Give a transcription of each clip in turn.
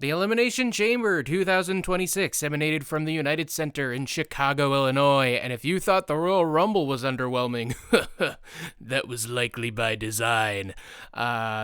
The Elimination Chamber 2026 emanated from the United Center in Chicago, Illinois, and if you thought the Royal Rumble was underwhelming, that was likely by design.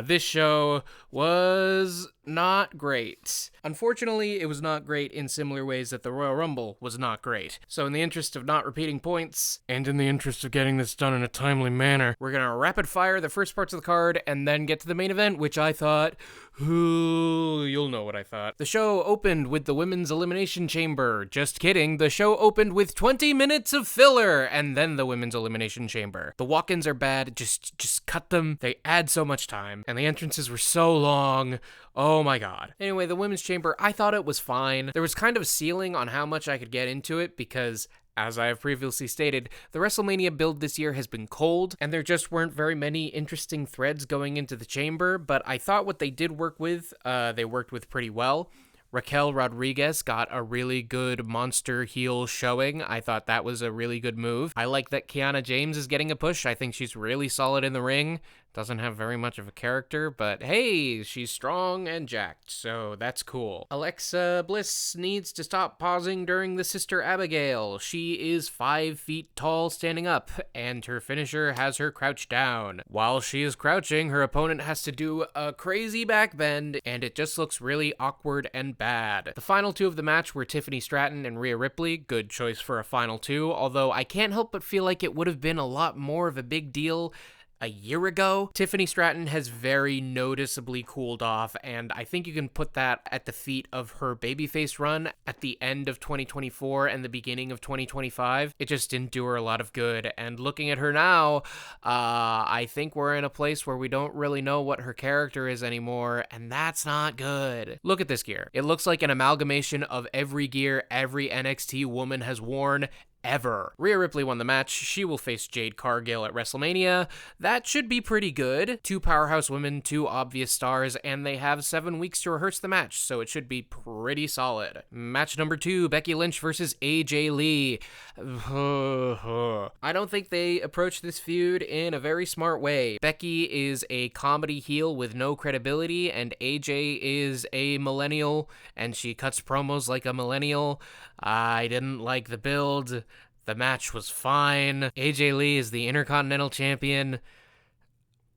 This show was not great. Unfortunately, it was not great in similar ways that the Royal Rumble was not great. So in the interest of not repeating points, and in the interest of getting this done in a timely manner, we're gonna rapid fire the first parts of the card and then get to the main event, which I thought, you'll know what I thought. The show opened with the Women's Elimination Chamber. Just kidding, the show opened with 20 minutes of filler, and then the Women's Elimination Chamber. The walk-ins are bad, just cut them. They add so much time, and the entrances were so long. Oh my god. Anyway, the Women's Chamber, I thought it was fine. There was kind of a ceiling on how much I could get into it because, as I have previously stated, the WrestleMania build this year has been cold, and there just weren't very many interesting threads going into the chamber, but I thought what they did work with, they worked with pretty well. Raquel Rodriguez got a really good monster heel showing. I thought that was a really good move. I like that Kiana James is getting a push. I think she's really solid in the ring. Doesn't have very much of a character, but hey, she's strong and jacked, so that's cool. Alexa Bliss needs to stop pausing during the Sister Abigail. She is 5 feet tall standing up, and her finisher has her crouched down. While she is crouching, her opponent has to do a crazy back bend, and it just looks really awkward and bad. The final two of the match were Tiffany Stratton and Rhea Ripley. Good choice for a final two, although I can't help but feel like it would have been a lot more of a big deal a year ago. Tiffany Stratton has very noticeably cooled off, and I think you can put that at the feet of her babyface run at the end of 2024 and the beginning of 2025. It just didn't do her a lot of good, and looking at her now, I think we're in a place where we don't really know what her character is anymore, and that's not good. Look at this gear. It looks like an amalgamation of every gear every NXT woman has worn ever. Rhea Ripley won the match. She will face Jade Cargill at WrestleMania. That should be pretty good. 2 powerhouse women, 2 obvious stars, and they have 7 weeks to rehearse the match, so it should be pretty solid. Match number 2, Becky Lynch versus AJ Lee. I don't think they approached this feud in a very smart way. Becky is a comedy heel with no credibility, and AJ is a millennial, and she cuts promos like a millennial. I didn't like the build. The match was fine. AJ Lee is the Intercontinental Champion.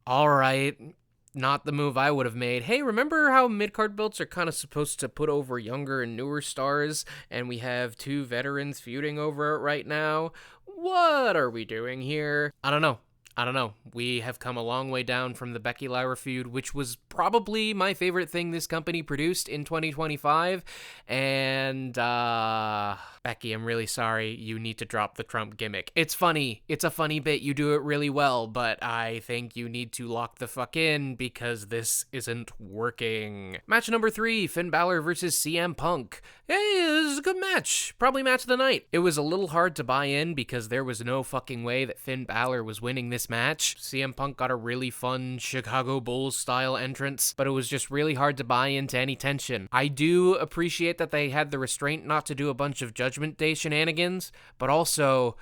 Alright. Not the move I would have made. Hey, remember how mid-card belts are kind of supposed to put over younger and newer stars, and we have 2 veterans feuding over it right now? What are we doing here? I don't know. We have come a long way down from the Becky Lyra feud, which was probably my favorite thing this company produced in 2025. And, Becky, I'm really sorry. You need to drop the Trump gimmick. It's funny. It's a funny bit. You do it really well, but I think you need to lock the fuck in because this isn't working. Match number 3, Finn Balor versus CM Punk. Hey, this is a good match. Probably match of the night. It was a little hard to buy in because there was no fucking way that Finn Balor was winning this match. CM Punk got a really fun Chicago Bulls style entrance, but it was just really hard to buy into any tension. I do appreciate that they had the restraint not to do a bunch of Judgment Day shenanigans, but also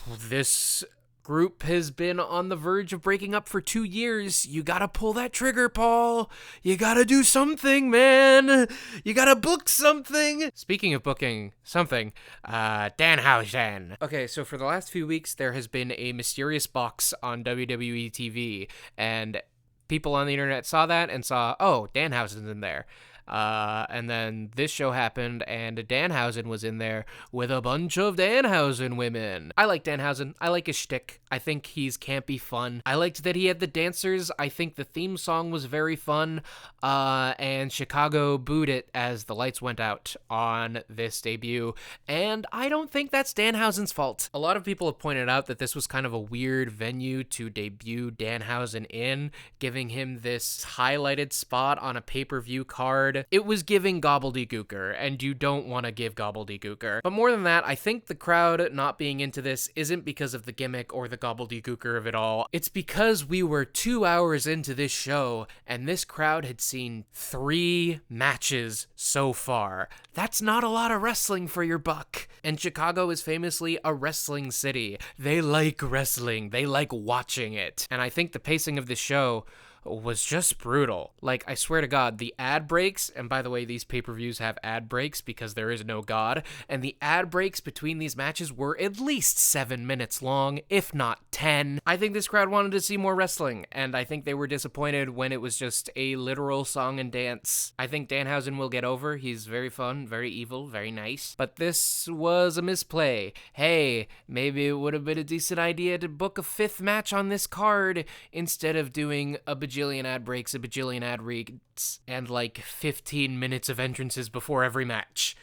this group has been on the verge of breaking up for 2 years. You gotta pull that trigger, Paul. You gotta do something, man. You gotta book something. Speaking of booking something, Danhausen. Okay, so for the last few weeks, there has been a mysterious box on WWE TV, and people on the internet saw that and saw, oh, Danhausen's in there. And then this show happened, and Danhausen was in there with a bunch of Danhausen women. I like Danhausen. I like his shtick. I think he's campy fun. I liked that he had the dancers. I think the theme song was very fun. And Chicago booed it as the lights went out on this debut. And I don't think that's Danhausen's fault. A lot of people have pointed out that this was kind of a weird venue to debut Danhausen in, giving him this highlighted spot on a pay-per-view card. It was giving gobbledygooker, and you don't want to give gobbledygooker. But more than that, I think the crowd not being into this isn't because of the gimmick or the gobbledygooker of it all. It's because we were 2 hours into this show, and this crowd had seen 3 matches so far. That's not a lot of wrestling for your buck. And Chicago is famously a wrestling city. They like wrestling. They like watching it. And I think the pacing of this show was just brutal. Like, I swear to God, the ad breaks, and by the way, these pay-per-views have ad breaks because there is no God, and the ad breaks between these matches were at least 7 minutes long, if not 10. I think this crowd wanted to see more wrestling, and I think they were disappointed when it was just a literal song and dance. I think Danhausen will get over. He's very fun, very evil, very nice. But this was a misplay. Hey, maybe it would have been a decent idea to book a 5th match on this card instead of doing a bajillion ad breaks, a bajillion ad reads, and like 15 minutes of entrances before every match.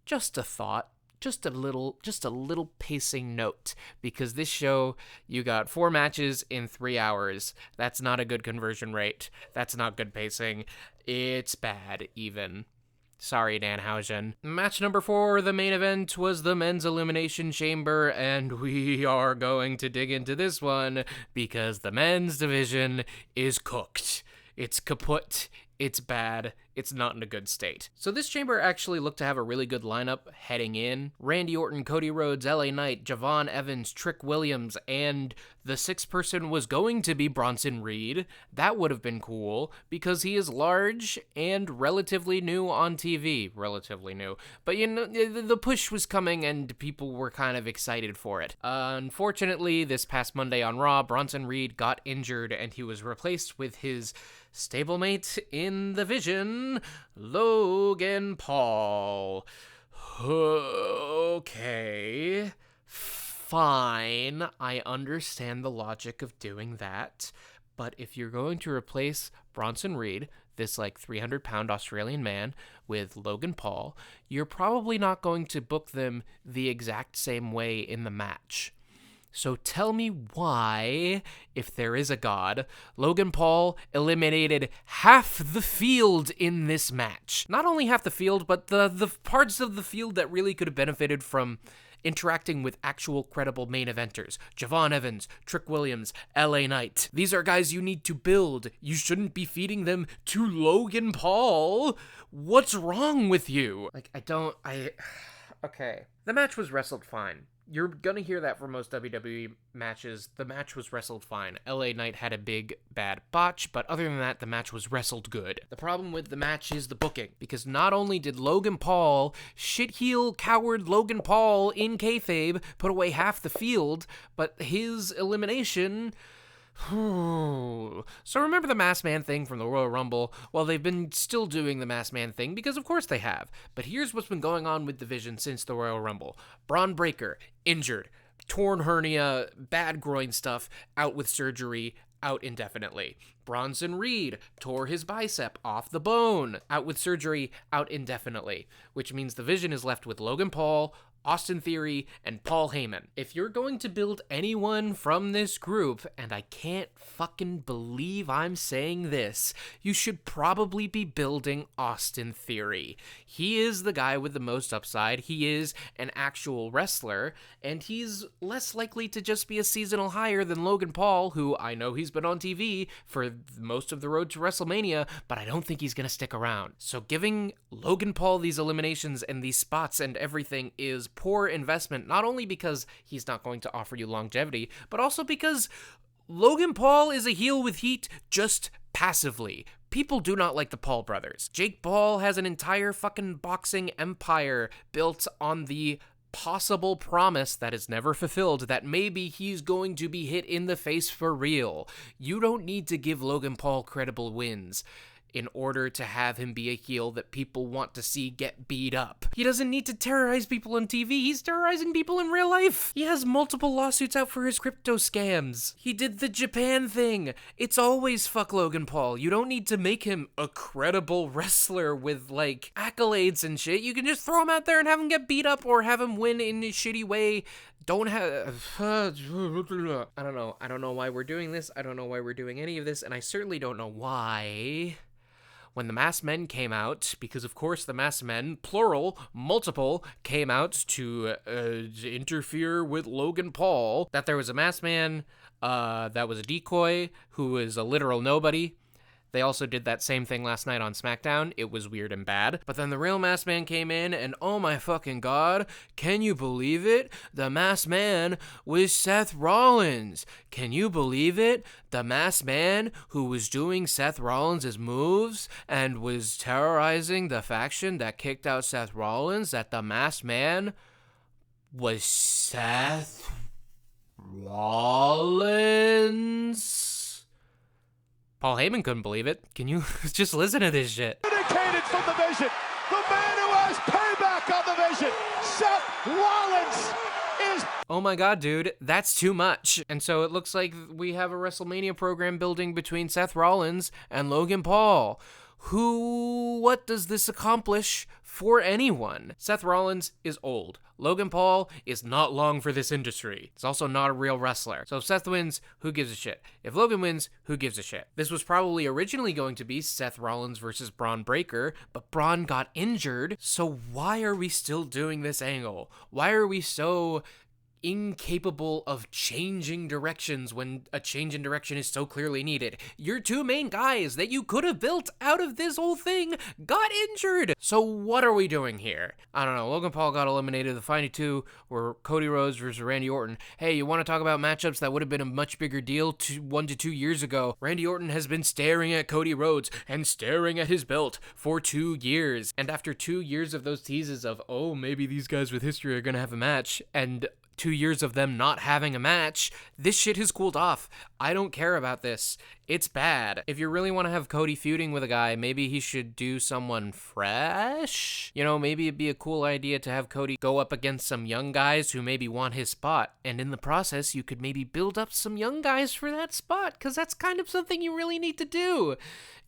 Just a thought. Just a little pacing note, because this show, you got 4 matches in 3 hours. That's not a good conversion rate. That's not good pacing. It's bad, even. Sorry, Danhausen. Match number 4, the main event, was the men's Elimination Chamber, and we are going to dig into this one because the men's division is cooked. It's kaput. It's bad. It's not in a good state. So this chamber actually looked to have a really good lineup heading in. Randy Orton, Cody Rhodes, LA Knight, Javon Evans, Trick Williams, and the 6th person was going to be Bronson Reed. That would have been cool because he is large and relatively new on TV. Relatively new. But you know, the push was coming and people were kind of excited for it. Unfortunately, this past Monday on Raw, Bronson Reed got injured and he was replaced with his stablemate in the Vision, Logan Paul. Okay, fine. I understand the logic of doing that. But if you're going to replace Bronson Reed, this like 300-pound Australian man, with Logan Paul, you're probably not going to book them the exact same way in the match. So tell me why, if there is a God, Logan Paul eliminated half the field in this match. Not only half the field, but the parts of the field that really could have benefited from interacting with actual credible main eventers. Javon Evans, Trick Williams, LA Knight. These are guys you need to build. You shouldn't be feeding them to Logan Paul. What's wrong with you? Okay. The match was wrestled fine. You're gonna hear that for most WWE matches. The match was wrestled fine. LA Knight had a big, bad botch, but other than that, the match was wrestled good. The problem with the match is the booking, because not only did Logan Paul, shit-heel, coward Logan Paul in kayfabe, put away half the field, but his elimination... So remember the Masked Man thing from the Royal Rumble? Well, they've been still doing the Masked Man thing because of course they have. But here's what's been going on with Division since the Royal Rumble. Braun Breaker, injured, torn hernia, bad groin stuff, out with surgery, out indefinitely. Bronson Reed tore his bicep off the bone, out with surgery, out indefinitely. Which means the Division is left with Logan Paul, Austin Theory, and Paul Heyman. If you're going to build anyone from this group, and I can't fucking believe I'm saying this, you should probably be building Austin Theory. He is the guy with the most upside. He is an actual wrestler, and he's less likely to just be a seasonal hire than Logan Paul, who I know he's been on TV for most of the road to WrestleMania, but I don't think he's gonna stick around. So giving Logan Paul these eliminations and these spots and everything is poor investment, not only because he's not going to offer you longevity, but also because Logan Paul is a heel with heat just passively. People do not like the Paul brothers. Jake Paul has an entire fucking boxing empire built on the possible promise that is never fulfilled that maybe he's going to be hit in the face for real. You don't need to give Logan Paul credible wins in order to have him be a heel that people want to see get beat up. He doesn't need to terrorize people on TV. He's terrorizing people in real life. He has multiple lawsuits out for his crypto scams. He did the Japan thing. It's always fuck Logan Paul. You don't need to make him a credible wrestler with, like, accolades and shit. You can just throw him out there and have him get beat up or have him win in a shitty way. Don't have... I don't know. I don't know why we're doing this. I don't know why we're doing any of this. And I certainly don't know why... When the Masked Men came out, because of course the Masked Men, plural, multiple, came out to interfere with Logan Paul, that there was a Masked Man that was a decoy, who was a literal nobody, They also did that same thing last night on SmackDown. It was weird and bad. But then the real Masked Man came in, and oh my fucking god, can you believe it? The Masked Man was Seth Rollins. Can you believe it? The Masked Man who was doing Seth Rollins' moves and was terrorizing the faction that kicked out Seth Rollins, that the Masked Man was Seth Rollins? Paul Heyman couldn't believe it. Can you just listen to this shit? Communicated from the Vision, the man who has payback on the Vision, Seth Rollins is... Oh my god, dude, that's too much. And so it looks like we have a WrestleMania program building between Seth Rollins and Logan Paul. What does this accomplish for anyone? Seth Rollins is old. Logan Paul is not long for this industry. He's also not a real wrestler. So if Seth wins, who gives a shit? If Logan wins, who gives a shit? This was probably originally going to be Seth Rollins versus Braun Breaker, but Braun got injured. So why are we still doing this angle? Why are we so incapable of changing directions when a change in direction is so clearly needed? Your two main guys that you could have built out of this whole thing got injured. So what are we doing here? I don't know. Logan Paul got eliminated. The final two were Cody Rhodes versus Randy Orton. Hey, you want to talk about matchups that would have been a much bigger deal 1 to 2 years ago? Randy Orton has been staring at Cody Rhodes and staring at his belt for 2 years. And after 2 years of those teases of, oh, maybe these guys with history are going to have a match, and 2 years of them not having a match, this shit has cooled off. I don't care about this. It's bad. If you really want to have Cody feuding with a guy, maybe he should do someone fresh. You know, maybe it'd be a cool idea to have Cody go up against some young guys who maybe want his spot. And in the process, you could maybe build up some young guys for that spot, because that's kind of something you really need to do.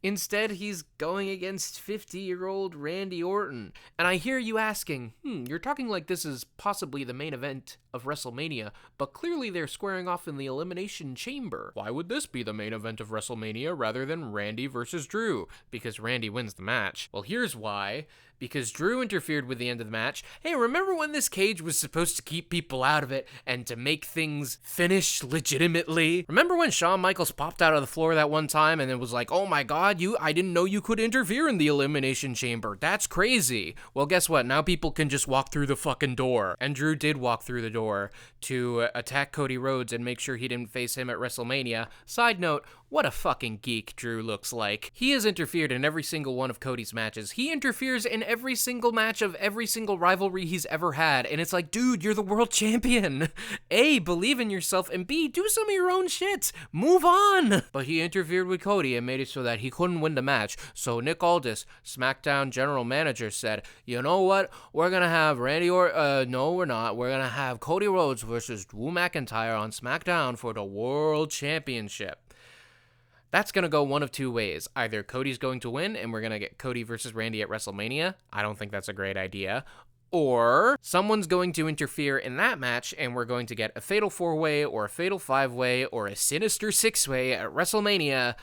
Instead, he's going against 50-year-old Randy Orton. And I hear you asking, you're talking like this is possibly the main event of WrestleMania, but clearly they're squaring off in the Elimination Chamber. Why would this be the main event of WrestleMania rather than Randy versus Drew? Because Randy wins the match. Well, here's why. Because Drew interfered with the end of the match. Hey, remember when this cage was supposed to keep people out of it and to make things finish legitimately? Remember when Shawn Michaels popped out of the floor that one time and it was like, oh my god, I didn't know you could interfere in the Elimination Chamber. That's crazy. Well, guess what? Now people can just walk through the fucking door. And Drew did walk through the door to attack Cody Rhodes and make sure he didn't face him at WrestleMania. Side note, what a fucking geek Drew looks like. He has interfered in every single one of Cody's matches. He interferes in every single match of every single rivalry he's ever had. And it's like, dude, you're the world champion. A, believe in yourself, and B, do some of your own shit. Move on. But he interfered with Cody and made it so that he couldn't win the match. So Nick Aldis, SmackDown general manager, said, you know what? We're gonna have no, we're not. We're gonna have Cody Rhodes versus Drew McIntyre on SmackDown for the world championship. That's going to go one of two ways. Either Cody's going to win and we're going to get Cody versus Randy at WrestleMania. I don't think that's a great idea. Or someone's going to interfere in that match and we're going to get a Fatal 4-Way or a Fatal 5-Way or a Sinister 6-Way at WrestleMania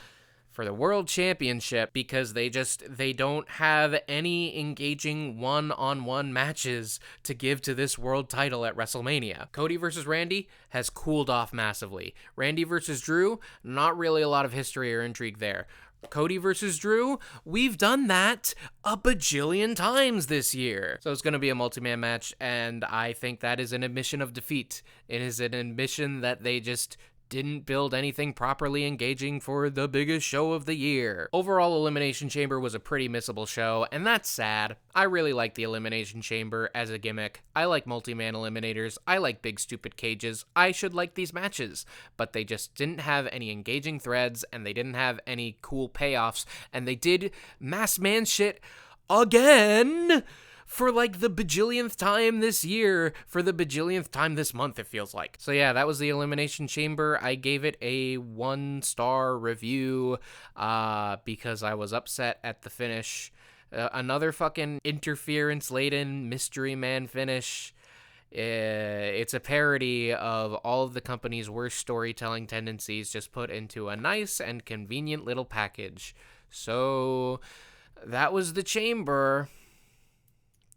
for the World Championship, because they don't have any engaging one-on-one matches to give to this world title at WrestleMania. Cody versus Randy has cooled off massively. Randy versus Drew, not really a lot of history or intrigue there. Cody versus Drew, we've done that a bajillion times this year. So it's going to be a multi-man match, and I think that is an admission of defeat. It is an admission that they just didn't build anything properly engaging for the biggest show of the year. Overall, Elimination Chamber was a pretty missable show, and that's sad. I really like the Elimination Chamber as a gimmick. I like multi-man eliminators. I like big stupid cages. I should like these matches, but they just didn't have any engaging threads, and they didn't have any cool payoffs, and they did mass man shit again for like the bajillionth time this year, for the bajillionth time this month, it feels like. So yeah, that was the Elimination Chamber. I gave it a 1-star review because I was upset at the finish. Another fucking interference-laden mystery man finish. It's a parody of all of the company's worst storytelling tendencies just put into a nice and convenient little package. So that was the Chamber.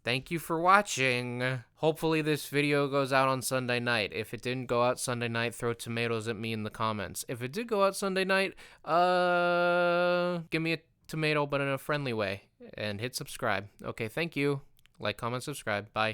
Thank you for watching. Hopefully this video goes out on Sunday night. If it didn't go out Sunday night, throw tomatoes at me in the comments. If it did go out Sunday night, give me a tomato, but in a friendly way. And hit subscribe. Okay, thank you. Like, comment, subscribe. Bye.